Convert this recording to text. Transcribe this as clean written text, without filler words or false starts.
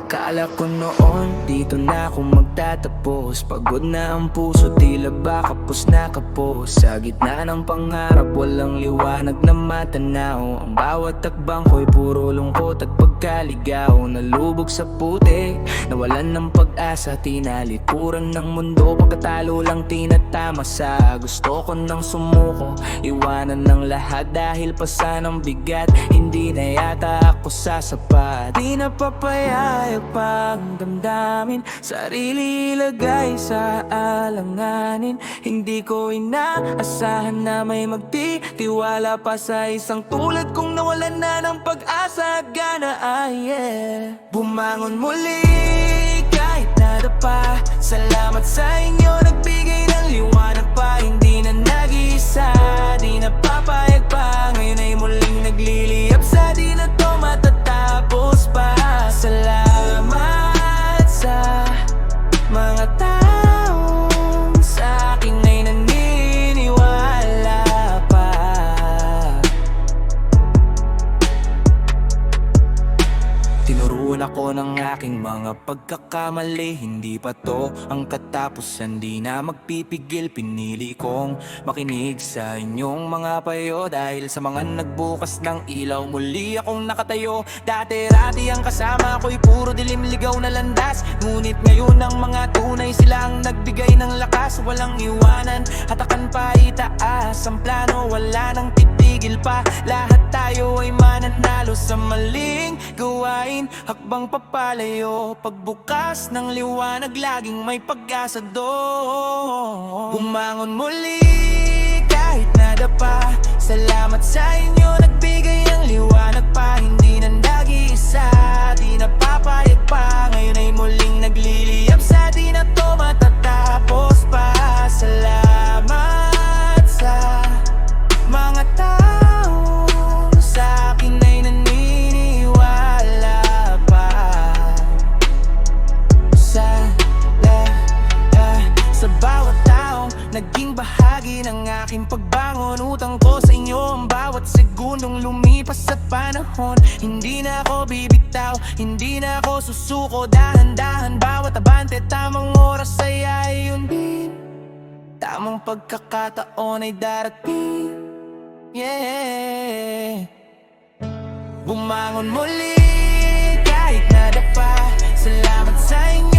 Akala ko noon, dito na ako magtatapos. Pagod na ang puso, tila ba kapos na kapos. Sa gitna ng pangarap, walang liwanag na matanaw. Ang bawat takbang ko'y puro lungkot at pagkaligaw. Nalubog sa putik, nawalan ng pag-asa. Tinalikuran ng mundo, pagkatalo lang tinatama sa gusto ko nang sumuko. Iwanan ng lahat dahil pasan ang bigat. Hindi na yata ako sasapat. Di na papayayag pang damdamin, sarili ilagay sa alanganin. Hindi ko inaasahan na may magtitiwala pa sa isang tulad kong nawalan na ng pag-asa. Gana, bumangon muli kahit nadapa. Salamat sa inyo, nagbigay ng liwanag pa. Hindi na nag-iisa, di na papayag pa. Ngayon ay muling nagliliyap sa di na to matatapos pa. Salamat sa mga taong sa akin ay naniniwala pa. Tinuruan ako ng aking mga pagkakamali. Hindi pa to ang katapusan, di na magpipigil. Pinili kong makinig sa inyong mga payo. Dahil sa mga nagbukas ng ilaw, muli akong nakatayo. Dati-rati ang kasama ko'y puro dilim, ligaw na landas. Ngunit ngayon ang mga tunay, sila ang nagbigay ng lakas. Walang iwanan, hatakan pa itaas. Ang plano wala nang titigil pa. Lahat tayo ay mananalo sa maling gawain. Hakbang papalayo, pagbukas ng liwanag, laging may pag-asa doon. Bumangon muli kahit nadapa. Salamat sa inyo, nagbigay ng liwanag pa. Hindi na nag-iisa, di na papayag pa. Ngayon ay muling nagliliyap sa di na to matatapos pa. Salamat sa mga tao sa akin ay naniniwala pa. Sa bawat taong naging bahagi ng aking pagbangon. Utang ko sa inyo ang bawat segundong lumipas sa panahon. Hindi na ako bibitaw, hindi na ako susuko. Dahan-dahan bawat abante, tamang oras ay ayun din. Tamang pagkakataon ay darating. Bumangon muli kahit nadapa. Salamat sa inyo.